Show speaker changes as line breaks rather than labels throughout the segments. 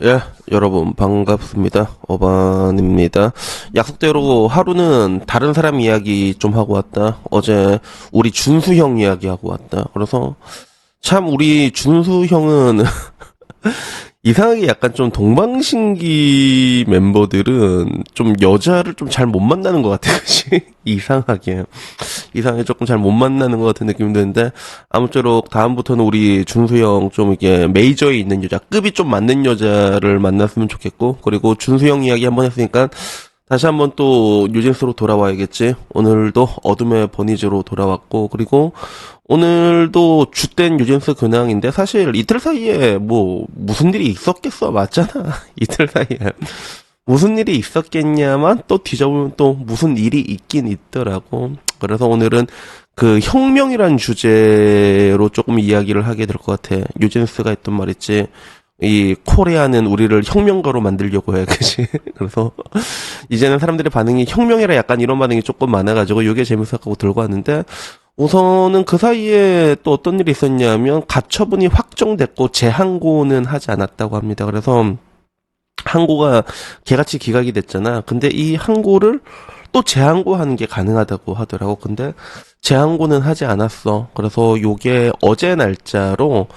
예, 여러분, 반갑습니다. 어반입니다. 약속대로 하루는 다른 사람 이야기 좀 하고 왔다. 어제 우리 준수 형 이야기 하고 왔다. 그래서 참 우리 준수 형은 이상하게 약간 좀 동방신기 멤버들은 좀 여자를 좀 잘 못 만나는 것 같아, 그치? 이상하게 조금 잘 못 만나는 것 같은 느낌이 드는데, 아무쪼록 다음부터는 우리 준수 형 좀 이게 메이저에 있는 여자, 급이 좀 맞는 여자를 만났으면 좋겠고, 그리고 준수 형 이야기 한번 했으니까, 다시 한번 또 뉴진스로 돌아와야겠지. 오늘도 어둠의 버니즈로 돌아왔고, 그리고 오늘도 주된 뉴진스 근황인데 사실 이틀 사이에 뭐 무슨 일이 있었겠어. 맞잖아. 이틀 사이에 무슨 일이 있었겠냐만 또 뒤져보면 또 무슨 일이 있긴 있더라고. 그래서 오늘은 그 혁명이란 주제로 조금 이야기를 하게 될 것 같아. 뉴진스가 했던 말 있지. 이 코리아는 우리를 혁명가로 만들려고 해, 그치? 그래서 이제는 사람들의 반응이 혁명이라 약간 이런 반응이 조금 많아가지고 이게 재밌어갖고 들고 왔는데, 우선은 그 사이에 또 어떤 일이 있었냐면 가처분이 확정됐고 재항고는 하지 않았다고 합니다. 그래서 항고가 개같이 기각이 됐잖아. 근데 이 항고를 또 재항고하는 게 가능하다고 하더라고. 근데 재항고는 하지 않았어. 그래서 요게 어제 날짜로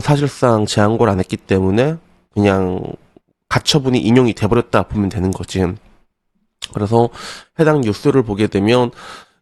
사실상 재항고를 안 했기 때문에 그냥 가처분이 인용이 돼버렸다 보면 되는 거지. 그래서 해당 뉴스를 보게 되면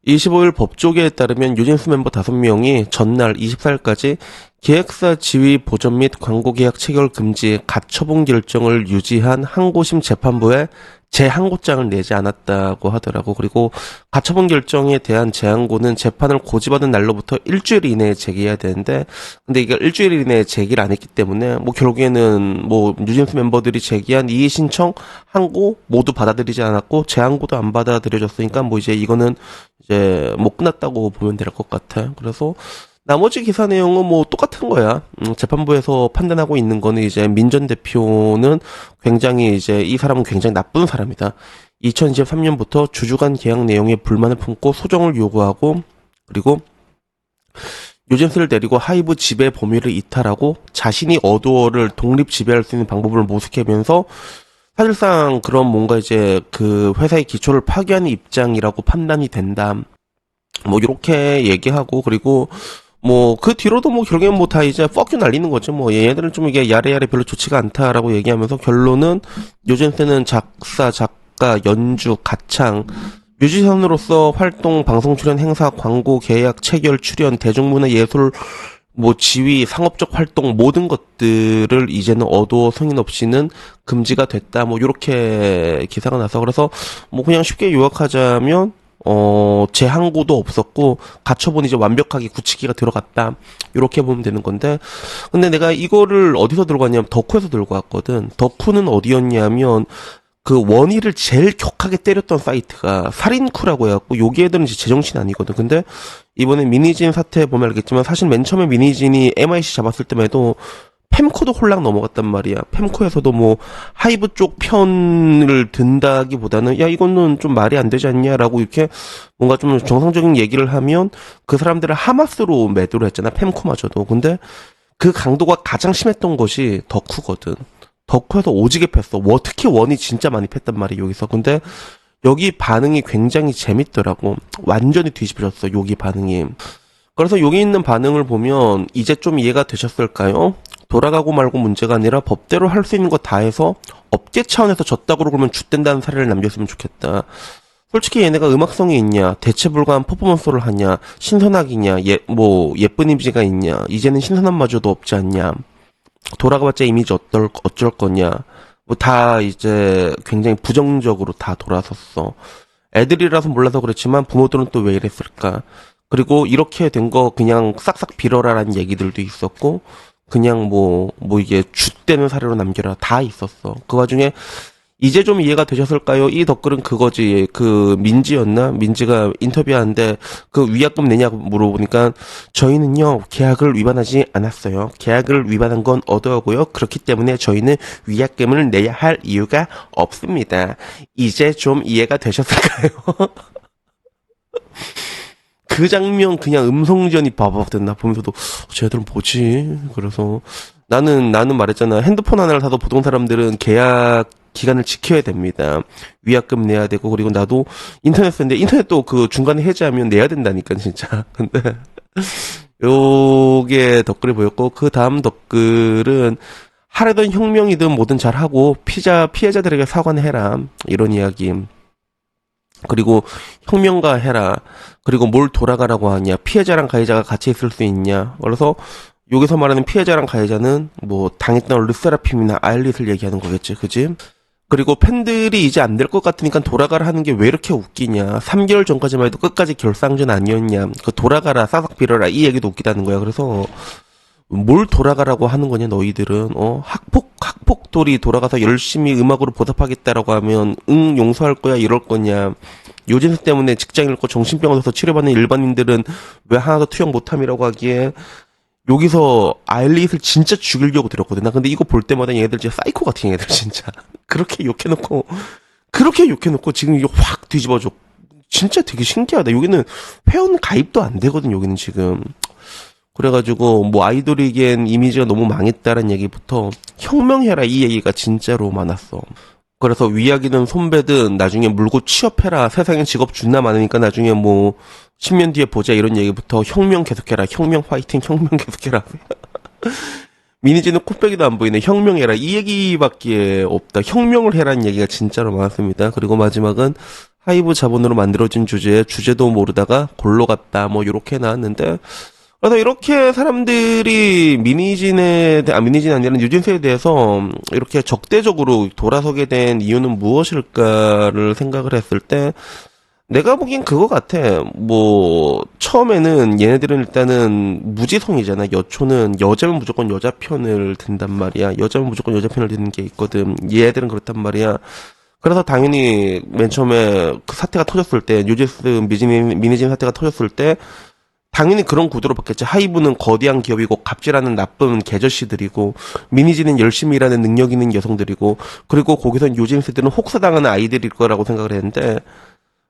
25일 법조계에 따르면 뉴진스 멤버 5명이 전날 24일까지 기획사 지위 보전 및 광고 계약 체결 금지 가처분 결정을 유지한 항고심 재판부에 재항고장을 내지 않았다고 하더라고. 그리고 가처분 결정에 대한 재항고는 재판을 고지받은 날로부터 일주일 이내에 제기해야 되는데, 근데 이게 일주일 이내에 제기를 안 했기 때문에 뭐 결국에는 뭐 뉴진스 멤버들이 제기한 이의 신청 항고 모두 받아들이지 않았고 재항고도 안 받아들여졌으니까 뭐 이제 이거는 이제 뭐 끝났다고 보면 될 것 같아. 그래서 나머지 기사 내용은 뭐 똑같은 거야. 재판부에서 판단하고 있는 거는 이제 민 전 대표는 굉장히 이제 이 사람은 굉장히 나쁜 사람이다. 2023년부터 주주간 계약 내용에 불만을 품고 소정을 요구하고, 그리고 뉴진스를 내리고 하이브 지배 범위를 이탈하고 자신이 어도어를 독립 지배할 수 있는 방법을 모색하면서 사실상 그런 뭔가 이제 그 회사의 기초를 파괴하는 입장이라고 판단이 된다. 뭐 이렇게 얘기하고, 그리고 뭐 그 뒤로도 뭐 결국엔 뭐 다 이제 퍽유 날리는 거죠. 뭐 얘네들은 좀 이게 야래야래 별로 좋지가 않다라고 얘기하면서 결론은 요즘때는 작사, 작가, 연주, 가창, 뮤지션으로서 활동, 방송 출연, 행사, 광고, 계약, 체결, 출연, 대중문화 예술, 뭐 지위, 상업적 활동 모든 것들을 이제는 어도 성인 없이는 금지가 됐다. 뭐 요렇게 기사가 나서, 그래서 뭐 그냥 쉽게 요약하자면 재항고도 없었고 가처분이 이제 완벽하게 굳히기가 들어갔다. 이렇게 보면 되는 건데, 근데 내가 이거를 어디서 들고 왔냐면 덕후에서 들고 왔거든. 덕후는 어디였냐면 그 원희를 제일 격하게 때렸던 사이트가 살인쿠라고 해갖고 여기 애들은 이제 제정신 아니거든. 근데 이번에 미니진 사태 보면 알겠지만 사실 맨 처음에 미니진이 MIC 잡았을 때만 해도 fem코도 홀랑 넘어갔단 말이야. fem코에서도 뭐 하이브 쪽 편을 든다기보다는 야 이거는 좀 말이 안 되지 않냐라고 이렇게 뭔가 좀 정상적인 얘기를 하면 그 사람들을 하마스로 매도를 했잖아. fem코마저도. 근데 그 강도가 가장 심했던 것이 덕후거든. 덕후에서 오지게 팼어. 특히 원이 진짜 많이 팼단 말이야 여기서. 근데 여기 반응이 굉장히 재밌더라고. 완전히 뒤집어졌어 여기 반응이. 그래서 여기 있는 반응을 보면 이제 좀 이해가 되셨을까요? 돌아가고 말고 문제가 아니라 법대로 할 수 있는 거 다 해서 업계 차원에서 졌다고 그러면 쭌된다는 사례를 남겼으면 좋겠다. 솔직히 얘네가 음악성이 있냐, 대체 불가한 퍼포먼스를 하냐, 신선하기냐, 예쁜 이미지가 있냐, 이제는 신선함마저도 없지 않냐, 돌아가봤자 이미지 어쩔 거냐, 뭐 다 이제 굉장히 부정적으로 다 돌아섰어. 애들이라서 몰라서 그렇지만 부모들은 또 왜 이랬을까? 그리고 이렇게 된 거 그냥 싹싹 빌어라라는 얘기들도 있었고, 그냥 이게 쭌되는 사례로 남겨라 다 있었어. 그 와중에 이제 좀 이해가 되셨을까요? 이 댓글은 그거지. 그 민지였나? 민지가 인터뷰하는데 그 위약금 내냐고 물어보니까 저희는요 계약을 위반하지 않았어요. 계약을 위반한 건 어도하고요. 그렇기 때문에 저희는 위약금을 내야 할 이유가 없습니다. 이제 좀 이해가 되셨을까요? 그 장면 그냥 음성전이 바바바됐나 보면서도 쟤들은 뭐지? 그래서 나는 말했잖아. 핸드폰 하나를 사도 보통 사람들은 계약 기간을 지켜야 됩니다. 위약금 내야 되고, 그리고 나도 인터넷 쓰는데, 인터넷도 그 중간에 해지하면 내야 된다니까, 진짜. 근데, 요게 덧글이 보였고, 그 다음 덧글은, 하려던 혁명이든 뭐든 잘하고, 피해자들에게 사과는 해라. 이런 이야기. 그리고, 혁명가 해라. 그리고 뭘 돌아가라고 하냐. 피해자랑 가해자가 같이 있을 수 있냐. 그래서, 여기서 말하는 피해자랑 가해자는 뭐 당했던 르세라핌이나 아일릿을 얘기하는 거겠지, 그지? 그리고 팬들이 이제 안 될 것 같으니까 돌아가라 하는 게 왜 이렇게 웃기냐. 3개월 전까지만 해도 끝까지 결상전 아니었냐. 그 돌아가라, 싸삭 빌어라, 이 얘기도 웃기다는 거야. 그래서 뭘 돌아가라고 하는 거냐, 너희들은. 학폭돌이 돌아가서 열심히 음악으로 보답하겠다라고 하면 응, 용서할 거야, 이럴 거냐. 요진수 때문에 직장 잃고 정신병원에서 치료받는 일반인들은 왜 하나도 투영 못함이라고 하기에 여기서 아일릿을 진짜 죽이려고 들었거든. 나 근데 이거 볼 때마다 얘네들 진짜 사이코 같은 얘네들 진짜. 그렇게 욕해놓고 지금 이거 확 뒤집어줘. 진짜 되게 신기하다. 여기는 회원 가입도 안 되거든, 여기는 지금. 그래가지고 뭐 아이돌이기엔 이미지가 너무 망했다는 얘기부터 혁명해라 이 얘기가 진짜로 많았어. 그래서 위약이든 손배든 나중에 물고 취업해라. 세상에 직업 존나 많으니까 나중에 뭐 10년 뒤에 보자 이런 얘기부터 혁명 계속해라. 혁명 화이팅, 혁명 계속해라. 미니지는 코빼기도 안 보이네. 혁명해라. 이 얘기밖에 없다. 혁명을 해라는 얘기가 진짜로 많았습니다. 그리고 마지막은 하이브 자본으로 만들어진 주제도 모르다가 골로 갔다. 뭐 요렇게 나왔는데 그래서 이렇게 사람들이 미니진이 아니라 뉴진스에 대해서 이렇게 적대적으로 돌아서게 된 이유는 무엇일까를 생각을 했을 때, 내가 보기엔 그거 같아. 뭐, 처음에는 얘네들은 일단은 무지성이잖아. 여초는 여자면 무조건 여자 편을 든단 말이야. 여자면 무조건 여자 편을 드는 게 있거든. 얘들은 그렇단 말이야. 그래서 당연히 맨 처음에 그 사태가 터졌을 때, 뉴진스 미니진 사태가 터졌을 때, 당연히 그런 구도로 바뀌었지. 하이브는 거대한 기업이고 갑질하는 나쁜 개저씨들이고 미니지는 열심히 일하는 능력 있는 여성들이고 그리고 거기선 요즘 세대는 혹사당하는 아이들일 거라고 생각을 했는데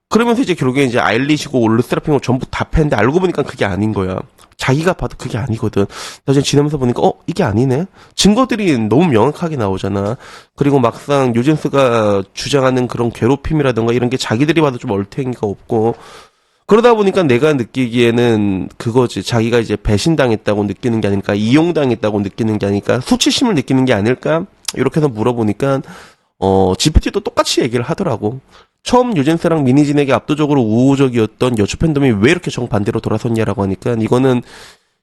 그러면서 이제 결국에 이제 아일릿이고 르세라핌이고 전부 다 팬데 알고 보니까 그게 아닌 거야. 자기가 봐도 그게 아니거든. 나중에 지나면서 보니까 이게 아니네. 증거들이 너무 명확하게 나오잖아. 그리고 막상 요젠스가 주장하는 그런 괴롭힘이라든가 이런 게 자기들이 봐도 좀 얼탱이가 없고 그러다 보니까 내가 느끼기에는 그거지. 자기가 이제 배신당했다고 느끼는 게 아닐까, 이용당했다고 느끼는 게 아닐까, 수치심을 느끼는 게 아닐까? 이렇게 해서 물어보니까, GPT도 똑같이 얘기를 하더라고. 처음 유젠스랑 미니진에게 압도적으로 우호적이었던 여초 팬덤이 왜 이렇게 정반대로 돌아섰냐라고 하니까, 이거는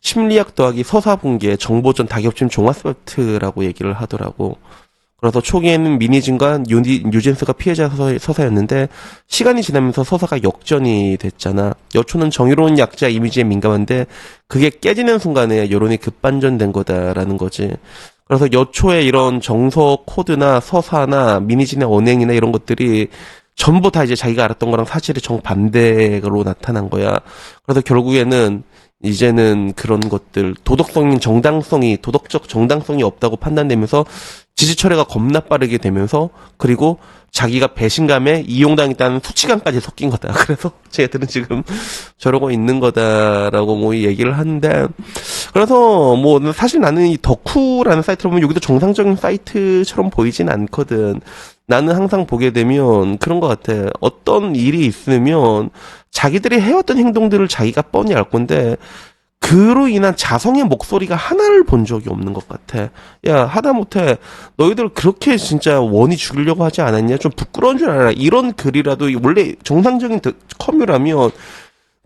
심리학 더하기 서사분계, 정보전 다겹침 종합스펙트라고 얘기를 하더라고. 그래서 초기에는 미니진과 뉴진스가 피해자 서사였는데 시간이 지나면서 서사가 역전이 됐잖아. 여초는 정의로운 약자 이미지에 민감한데 그게 깨지는 순간에 여론이 급반전된 거다라는 거지. 그래서 여초의 이런 정서 코드나 서사나 미니진의 언행이나 이런 것들이 전부 다 이제 자기가 알았던 거랑 사실이 정반대로 나타난 거야. 그래서 결국에는 이제는 그런 것들 도덕적 정당성이 없다고 판단되면서 지지 철회가 겁나 빠르게 되면서 그리고 자기가 배신감에 이용당했다는 수치감까지 섞인 거다. 그래서 쟤들은 지금 저러고 있는 거다라고 뭐 얘기를 하는데 그래서 뭐 사실 나는 이 덕후라는 사이트를 보면 여기도 정상적인 사이트처럼 보이진 않거든. 나는 항상 보게 되면 그런 것 같아. 어떤 일이 있으면 자기들이 해왔던 행동들을 자기가 뻔히 알 건데 그로 인한 자성의 목소리가 하나를 본 적이 없는 것 같아. 야, 하다못해 너희들 그렇게 진짜 원이 죽이려고 하지 않았냐? 좀 부끄러운 줄 알아. 이런 글이라도 원래 정상적인 커뮤라면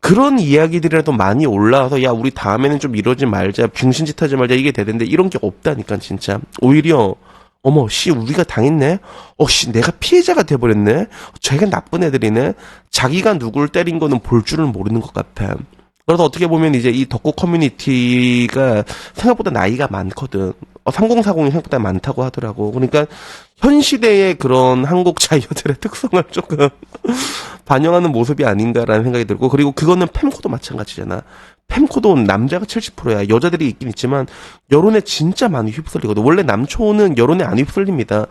그런 이야기들이라도 많이 올라와서 야, 우리 다음에는 좀 이러지 말자. 병신짓 하지 말자. 이게 되는데 이런 게 없다니까 진짜. 오히려 어머, 우리가 당했네? 내가 피해자가 돼버렸네? 쟤가 나쁜 애들이네? 자기가 누굴 때린 거는 볼 줄은 모르는 것 같아. 그래서 어떻게 보면 이제 이 덕후 커뮤니티가 생각보다 나이가 많거든. 3040이 생각보다 많다고 하더라고. 그러니까 현 시대의 그런 한국 자이어들의 특성을 조금 반영하는 모습이 아닌가라는 생각이 들고 그리고 그거는 fem코도 마찬가지잖아. fem코도 남자가 70%야. 여자들이 있긴 있지만 여론에 진짜 많이 휩쓸리거든. 원래 남초는 여론에 안 휩쓸립니다.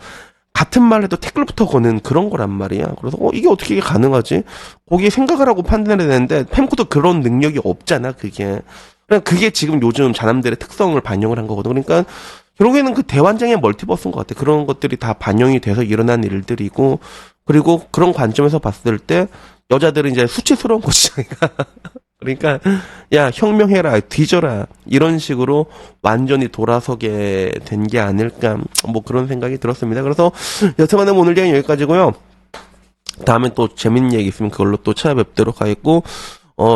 같은 말 해도 댓글부터 거는 그런 거란 말이야. 그래서 이게 어떻게 가능하지? 거기에 생각을 하고 판단해야 되는데 fem코도 그런 능력이 없잖아. 그게 지금 요즘 자남들의 특성을 반영을 한 거거든. 그러니까 결국에는 그 대환장의 멀티버스인 것 같아. 그런 것들이 다 반영이 돼서 일어난 일들이고, 그리고 그런 관점에서 봤을 때 여자들은 이제 수치스러운 것이잖아. 그러니까 야 혁명해라 뒤져라 이런 식으로 완전히 돌아서게 된 게 아닐까 뭐 그런 생각이 들었습니다. 그래서 여튼간에 오늘 얘기 여기까지고요. 다음에 또 재밌는 얘기 있으면 그걸로 또 찾아뵙도록 하겠고,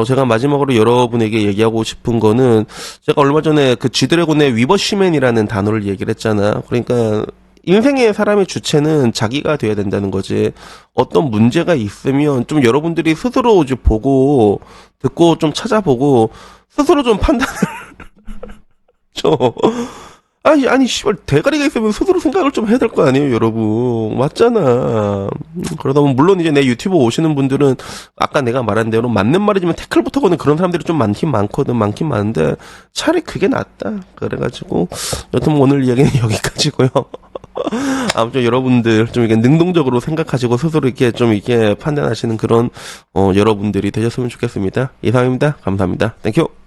제가 마지막으로 여러분에게 얘기하고 싶은 거는, 제가 얼마 전에 그 G드래곤의 위버시맨이라는 단어를 얘기를 했잖아. 그러니까, 인생의 사람의 주체는 자기가 돼야 된다는 거지. 어떤 문제가 있으면 좀 여러분들이 스스로 좀 보고, 듣고 좀 찾아보고, 스스로 좀 판단을 좀, 아니, 씨발, 대가리가 있으면 스스로 생각을 좀 해야 될 거 아니에요, 여러분. 맞잖아. 그러다 보면, 물론 이제 내 유튜브 오시는 분들은, 아까 내가 말한 대로, 맞는 말이지만 태클부터 거는 그런 사람들이 좀 많긴 많은데, 차라리 그게 낫다. 그래가지고, 여튼 오늘 이야기는 여기까지고요. 아무튼 여러분들, 좀 이게 능동적으로 생각하시고, 스스로 이렇게 좀 이렇게 판단하시는 그런, 여러분들이 되셨으면 좋겠습니다. 이상입니다. 감사합니다. 땡큐.